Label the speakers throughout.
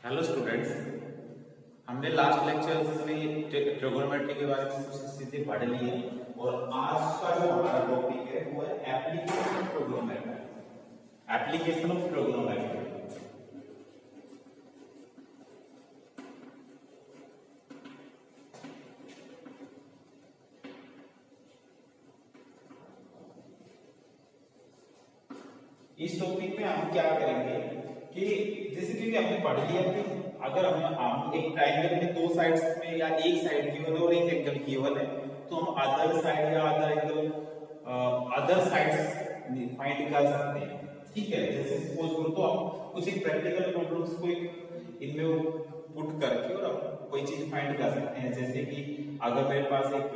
Speaker 1: Hello students, हमने last lecture में trigonometry के बारे में कुछ चीजें पढ़ ली है और आज का जो हमारा टॉपिक है वो है application of trigonometry. Application of trigonometry. इस टॉपिक में हम क्या करेंगे कि जैसे कि हमने पढ़ लिया कि अगर हम एक ट्रायंगल में दो साइड्स में या एक साइड गिवन है और एक एंगल गिवन है तो हम अदर साइड या other angle other sides find कर सकते हैं। ठीक है, जैसे सपोज करो तो हम कुछ एक प्रैक्टिकल प्रॉब्लम्स को इनमें पुट करके और कोई चीज फाइंड कर सकते हैं। जैसे कि अगर मेरे पास एक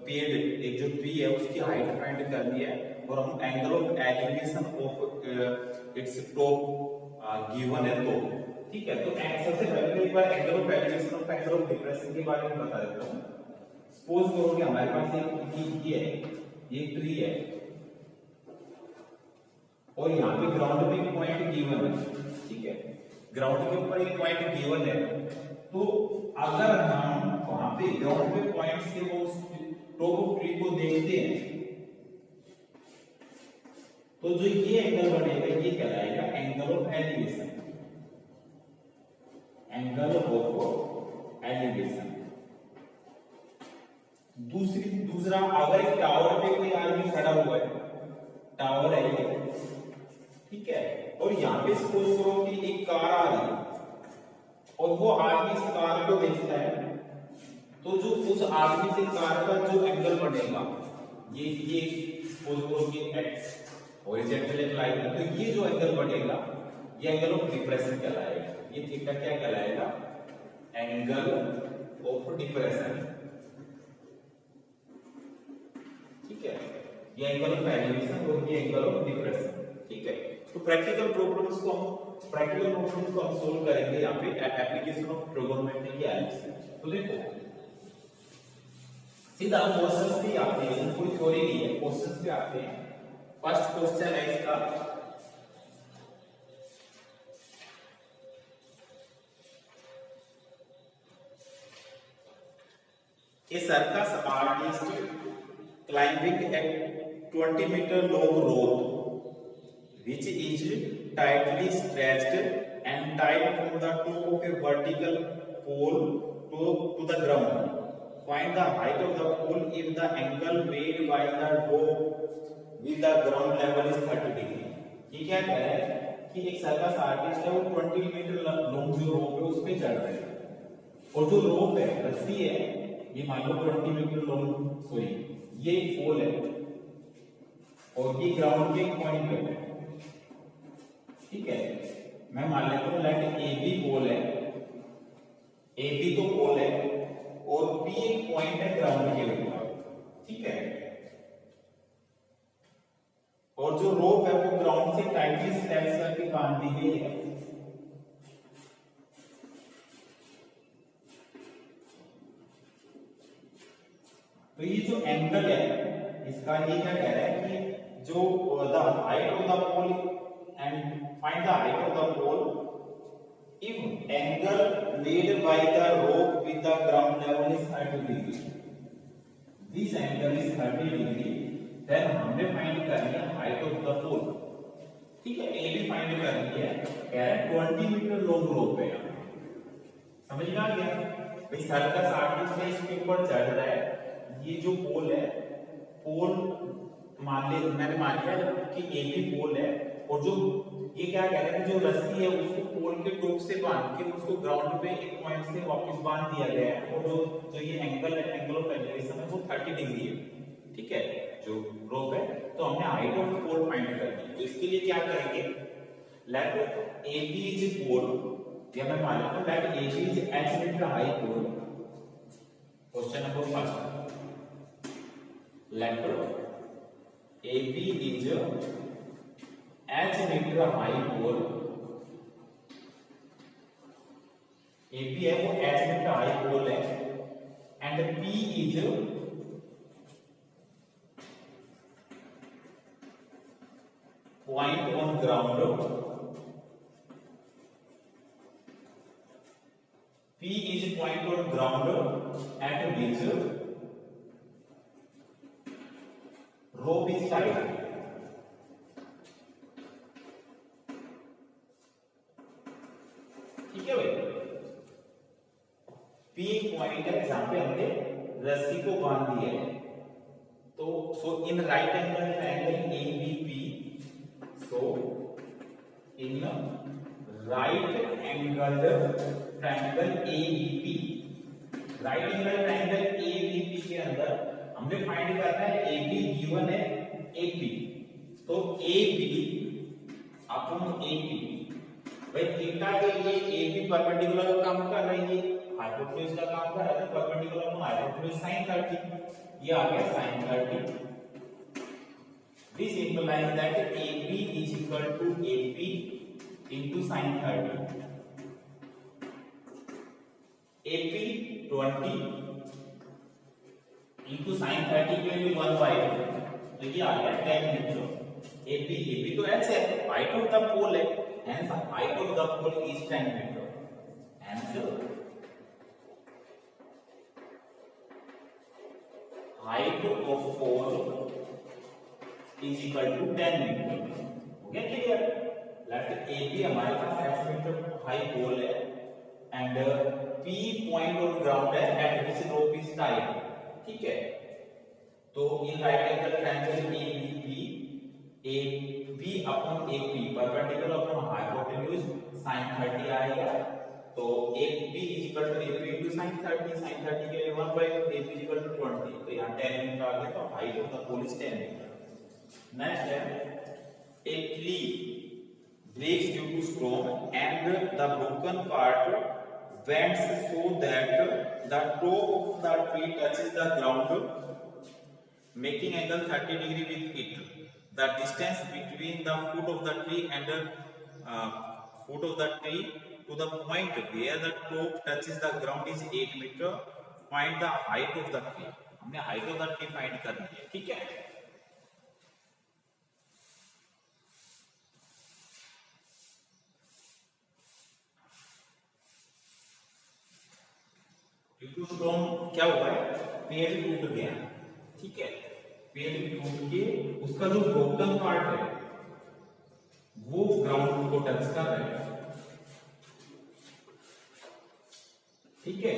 Speaker 1: पेड़, एक जो ट्री है उसकी हाइट फाइंड करनी है और हम angle of elevation of its top given है तो ठीक है, तो सबसे पहले एक बार एंगल ऑफ एलिवेशन और एंगल ऑफ डिप्रेशन के बारे में बता देता हूं। सपोज करो कि हमारे पास एक ये है, ये ट्री है और यहाँ पे ग्राउंड में एक पॉइंट गिवन है। ठीक है, ग्राउंड के ऊपर एक पॉइंट गिवन है, तो अगर हम वहां पे ग्राउंड पे पॉइंट से वो टॉप ऑफ ट्री को देखते हैं तो जो ये एंगल बनेगा ये कहलाएगा angle of elevation. Angle of elevation. दूसरा अगर एक टावर पे कोई आदमी खड़ा हुआ है, टावर है ये, ठीक है, और यहाँ पे सपोज करो कि एक कार आ रही है और वो आदमी इस कार को देखता है तो जो उस आदमी से कार का जो एंगल बनेगा ये सपोज करो कि एक्स हॉरिजॉन्टल एक लाइन है, तो ये जो एंगल बनेगा ये एंगल ऑफ डिप्रेशन कहलाएगा। ये थीटा क्या कहलाएगा? Angle of depression. ठीक है, ये एंगल ऑफ एलिवेशन और ये एंगल ऑफ डिप्रेशन। ठीक है, तो प्रैक्टिकल प्रॉब्लम्स को हम सोल्व करेंगे यहाँ पे एप्लीकेशन ऑफ ट्रिगोनोमेट्री की हेल्प से। तो देखो सीधा क्वेश्चंस पे आते हैं, कोई थ्योरी नहीं है, क्वेश्चंस पे आते हैं। फर्स्ट क्वेश्चन है इसका, a circus artist climbing a 20 meter long rope which is tightly stretched and tied from the top of a vertical pole to the ground. Find the height of the pole if the angle made by the rope with the ground level is 30 degree. ये क्या कह रहा है कि एक circus artist है, वो 20 metre long जो रोप है उस पे चढ़ रहा है और जो रोप है, रस्सी है, ये मान लो 20 मीटर लॉन्ग, सॉरी ये पोल है और ये ग्राउंड के पॉइंट पे है। ठीक है, मैं मान लेता हूं लेट ए बी पोल है, ए बी तो पोल है और बी एक पॉइंट है ग्राउंड के ऊपर। ठीक है, और जो रोप है वो ग्राउंड से टाइटली स्ट्रेच करके बांध दी गई है। तो ये जो एंगल है इसका, ये क्या कह रहा है कि जो the height of the pole and find the height of the pole if angle made by the rope with the ground level is 30 degree, this angle is 30 degree, then हमने फाइंड करनी है हाइट ऑफ द पोल। ठीक है, ए भी find करनी है, कह रहा है 20 मीटर लॉन्ग रोप है। समझ में आ गया भाई? सर्कस आर्टिस्ट ने इसके ऊपर चढ़ रहा है, ये जो पोल है, पोल मैंने मान लिया कि ए भी पोल है और जो ये क्या कह रहा है, जो रस्सी है उसको पोल के टॉप से बांध के उसको ग्राउंड पे एक पॉइंट से वापस बांध दिया गया है और जो ये एंगल है, एंगल ऑफ एलिवेशन है, वो 30 डिग्री है। ठीक है, जो रोप है, तो हमने हाइट ऑफ पोल फाइंड करनी है। तो इसके लिए क्या करेंगे, let A B is pole, या मैं मान लेता हूं let A B is h metre high pole. Question number first, let A B is h metre high pole, A B है वो h मीटर हाई पोल है and p is point on ground P is point on ground at which rope is tied. ठीक है भाई, P point है जहां पे हमने रस्सी को बांध दिया है, तो so in right angle triangle ABP, so in right angle triangle ABP, right angle triangle ABP के अंदर हमने फाइंड करना है AB गिवन है AP, तो AB अपॉन AP, भाई थीटा के लिए AB परपेंडिकुलर का काम कर रही है, हाइपोटेन्यूज का काम कर रहा है, परपेंडिकुलर अपॉन हाइपोटेन्यूज sin 30, ये आ गया sin 30. This implies that AB is equal to AP into sin 30. AP 20 into sin 30 की वैल्यू 1/2, तो ये आ गया 10 मीटर. AP तो h है, height of the pole है, hence height of the pole is 10 meter. Hence height of pole is equal to 10 meter. हो गया क्लियर? लेट AB हमारे पास 10 मीटर हाई पोल है and P point on ground है at which rope is tied. ठीक है, तो in right angle triangle ABP, AB upon AP perpendicular upon hypotenuse sin 30 आएगा, तो AB is equal to AP into sin 30, sin 30 के लिए 1/2, AP is equal to 20, तो यहाँ 10 मीटर आ गया, तो height of the pole is 10 metre. Next है, a tree breaks due to storm and the broken part bends so that the top of the tree touches the ground, making angle 30 degree with it. The distance between the foot of the tree and foot of the tree to the point where the top touches the ground is 8 meter. Find the height of the tree. हमने height of the tree find करनी है. ठीक है, due to storm क्या हुआ है, पेड़ टूट गया. ठीक है, पेड़ टूट के उसका जो ब्रोकन पार्ट है वो ग्राउंड को टच कर रहा है. ठीक है,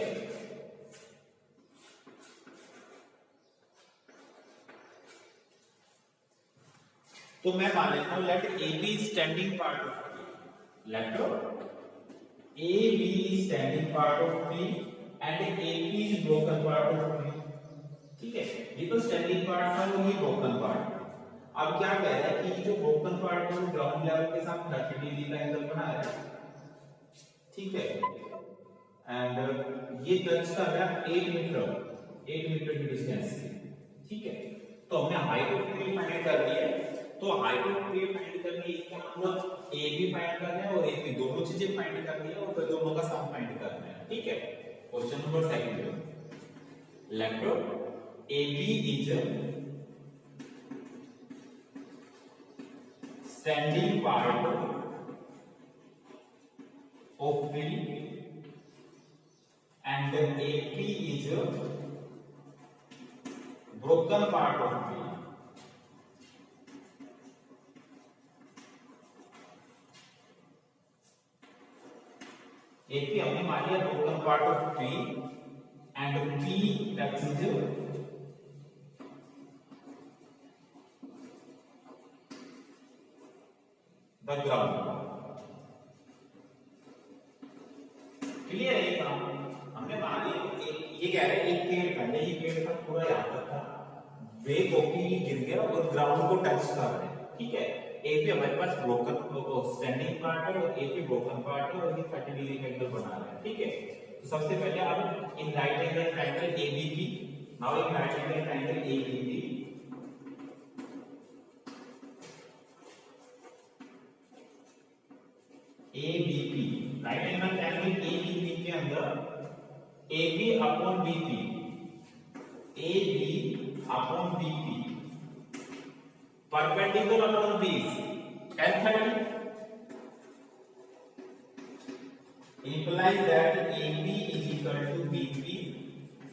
Speaker 1: तो मैं मान लेता हूं let AB standing part of tree, let AB standing part of tree and AP is broken part of tree. ठीक है, ये तो स्टैंडिंग पार्ट था, वो ये ब्रोकन पार्ट. अब क्या कह रहा है कि जो ब्रोकन पार्ट है वो ग्राउंड लेवल के साथ 30 डिग्री का एंगल बना रहा है. ठीक है, एंड ये टच कर रहा है 8 मीटर की डिस्टेंस से. ठीक है, तो हमने हाइट ऑफ ट्री फाइंड कर लिया है, तो हाइट ऑफ ट्री फाइंड करके इसका मतलब AB फाइंड करना है और AP, दोनों चीजें फाइंड करनी है और फिर दोनों का सम फाइंड करना है. ठीक है, question number second, let AB is standing part of tree and AP is broken part of tree. AP हमने मान लिया broken part of tree and P touches the ground. Clear है ये काम? हमने मान लिया ये कह रहे हैं एक पेड़ पहले ही पेड़ था पूरा यहाँ तक था, ब्रेक होके ये गिर गया और ग्राउंड को टच कर रहा है. ठीक है, AP हमारे पास ब्रोकन स्टैंडिंग पार्ट है और AP ब्रोकन पार्ट है और ये 30 डिग्री का एंगल बना रहा है. ठीक है, तो सबसे पहले आप इन right angle triangle ABP, now in right angle triangle ABP right angle triangle ABP के अंदर AB upon BP, AB upon BP perpendicular upon base 1030 implies that AB is VP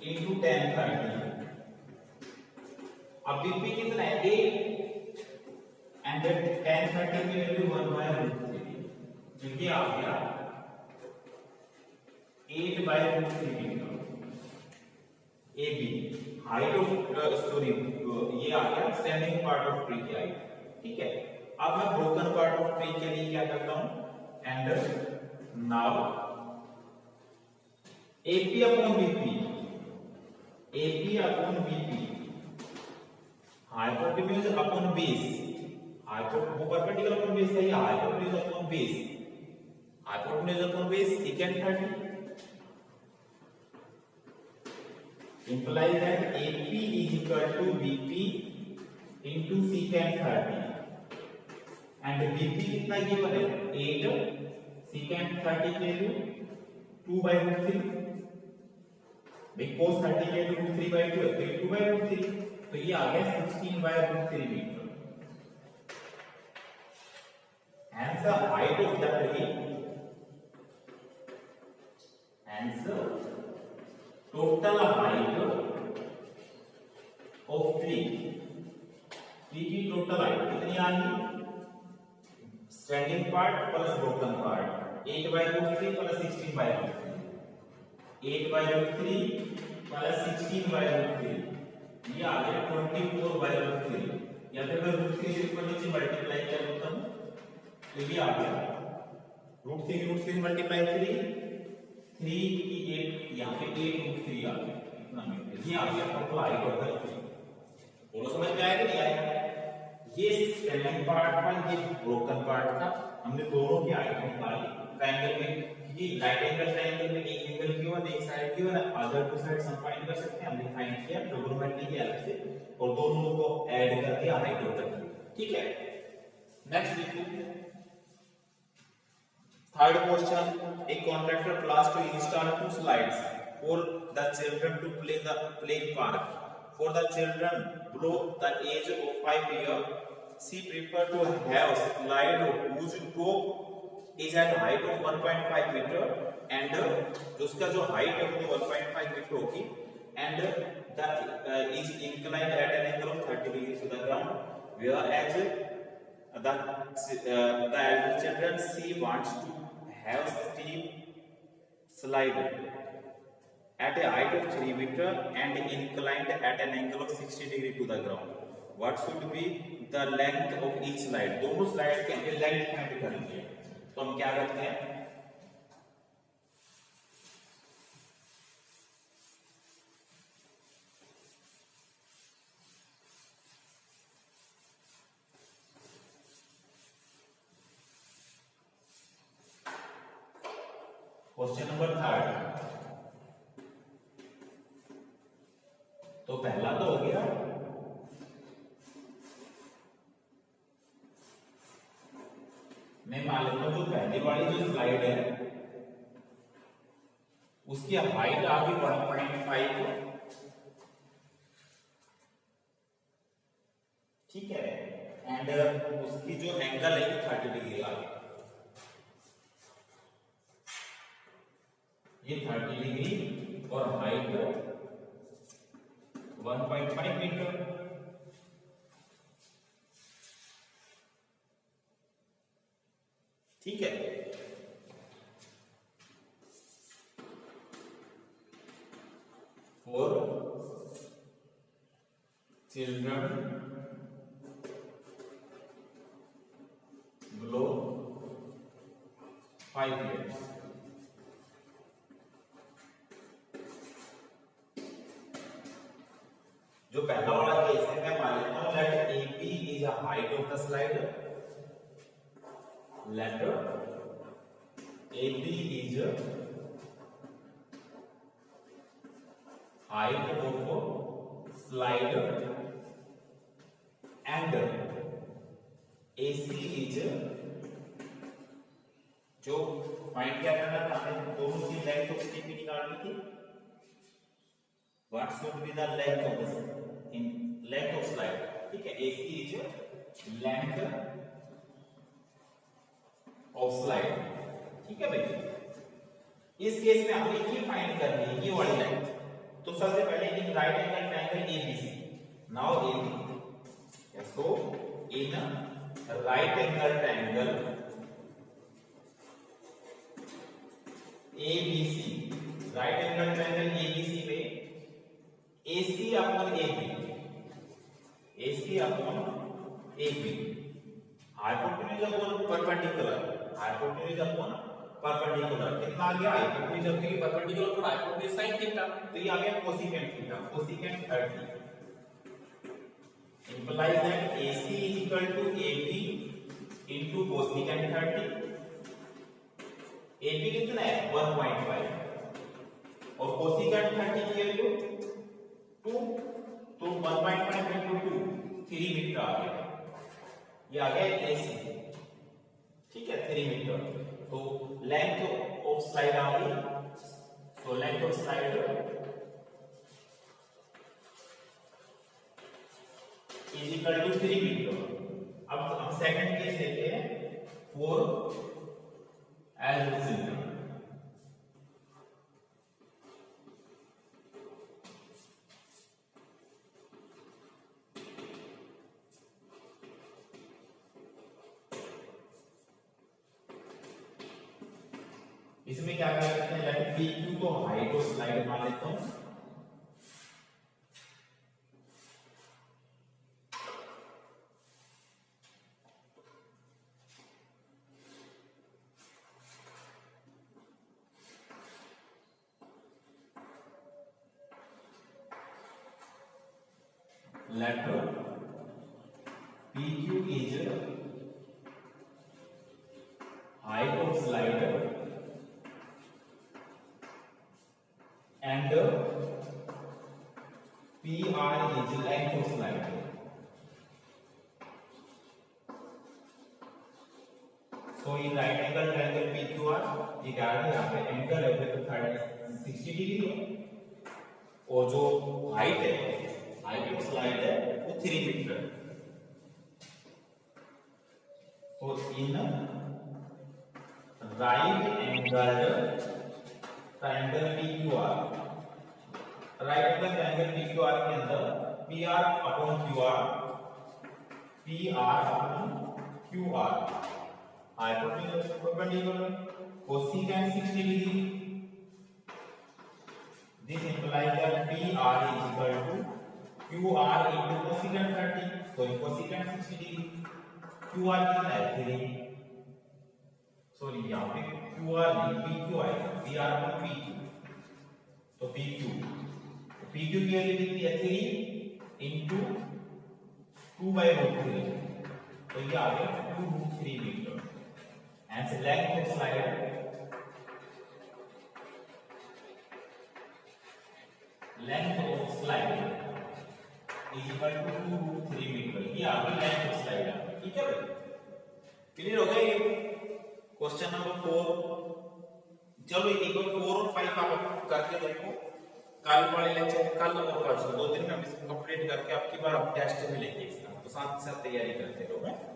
Speaker 1: into tan 30. अब VP कितना है 8 and tan 30 की value 1/√3, क्योंकि आ गया 8/√3 metre. AB height of sorry ये आ गया स्टैंडिंग पार्ट ऑफ ट्री की हाइट, ठीक है। अब मैं ब्रोकन पार्ट ऑफ ट्री के लिए क्या करता हूं, and now AP upon VP, AP upon VP, hypotenuse upon base, वो परपेंडिकुलर अपॉन बेस है, hypotenuse upon base, hypotenuse upon base secant 30 implies that AP is equal to VP into secant 30 and VP कितना given है 8, secant 30 की value 2/√3, cos 30 की value 3/2 है, तो 2/√3, तो ये आ गया 16/√3 metre. Hence the height of the tree, hence total height of tree की टोटल हाइट कितनी आ गई, standing part plus broken part 8/√3 plus 16/√3, 8/√3 plus 16/√3, ये आ गया 24/√3, या फिर मैं √3 से ऊपर नीचे मल्टीप्लाई कर देता हूं तो ये आ गया √3 मल्टीप्लाई 3 की 8, यहां पे 8√3 आ गया, इतना मीटर, ये आ गया total height of the tree. बोलो समझ में आया कि नहीं आया? ये स्टैंडिंग पार्ट का, ये ब्रोकन पार्ट का, हमने दोनों की हाइट निकाली। ट्रायंगल में ये राइट एंगल ट्रायंगल में एक एंगल गिवन, एक side given, other two sides हम फाइंड कर सकते हैं, हमने फाइंड किया ट्रिग्नोमेट्री की हेल्प से और दोनों को ऐड कर दिया हाइट ऑफ द ट्री, ठीक है। नेक्स्ट देखो third question, a contractor plans to install 2 slides for the children to play the play park. For the children below the age of 5 years, she prefer to have slide whose top is at height of 1.5 meter and उसका जो height है वो 1.5 metre होगी and the is inclined at an angle of 30 degrees to the ground, whereas the elder children she wants to have steep slide at a height of 3 meter and inclined at an angle of 60 degree to the ground. What should be the length of each slide? दोनों slide के लिए length find करेंगे, तो हम क्या करते हैं, question number 3, तो पहला तो हो गया मैं मान लेता हूं जो पहली वाली जो स्लाइड है उसकी हाइट आ गई 1.5, ठीक है, एंड उसकी जो एंगल है 30 डिग्री आ गई, ये 30 डिग्री और हाइट 1.5 मीटर, ठीक है। फॉर चिल्ड्रन बिलो 5 years, जो पहला वाला केस है मैं मान लेता हूं let AP is a height of the slide, let AP is height of slide and AC is, जो फाइंड क्या करना था हमें, दोनों की लेंथ ऑफ स्टिक निकालनी थी, what should be the length of this in length of slide, ठीक है, AC is length of slide, ठीक है भाई। इस केस में हमें ये फाइंड करनी है, ये वाली लेंथ। तो सबसे पहले इन right angle triangle ABC, now AB, so in right angle triangle ABC, right angle triangle ABC में AC upon AB, AC upon AB, hypotenuse upon perpendicular, hypotenuse upon perpendicular कितना आ गया? हाइपोटेन्यूज अपॉन परपेंडिकुलर पर hypotenuse sin theta, तो ये आ गया cosecant theta, cosecant 30 implies that AC is equal to AB into cosecant 30। AB कितना है? 1.5 और कोसेकेंट 30 की वैल्यू 2, तो 1.5 into 2 3 मीटर आ गया, ये आ गया AC, ठीक है 3 मीटर। तो लेंथ ऑफ स्लाइड आ गई, so length of slide is equal to 3 metre. अब हम सेकंड केस लेते हैं 4 एज सिंपल। इसमें क्या कर सकते हैं? लेट PQ को हाइट ऑफ स्लाइड मान लेता हूं, let PQ is height of slider and PR is length of slider। So in right angle triangle PQR, ये क्या है? यहाँ पे एंगल है तो 60 डिग्री है और जो हाइट है, हाइट ऑफ स्लाइड है वो 3 मीटर। तो in right angle triangle PQR, right angle triangle PQR के अंदर PR upon QR, PR upon QR, hypotenuse perpendicular, cosecant 60 degree. This implies that PR is equal to QR into cosecant 30, so cosecant 60 degree, QR कितना है? 3, sorry यहाँ पे QR नहीं PQ आएगा, PR upon PQ, तो PQ की value कितनी है? 3 into 2/√3, तो ये आ गया 2√3 metre. And length of slide, length of slide is equal to 2√3 metre, ये आ गई लेंथ ऑफ स्लाइड आ गई, ठीक है भाई? क्लियर हो गया ये क्वेश्चन नंबर 4। चलो एक बार 4 और 5 आप करके देखो, कल वाले लेक्चर कल और परसों 2 दिन में हम इसको कंप्लीट करके आपकी बार टेस्ट में लेंगे इसका, तो साथ साथ तैयारी करते रहो।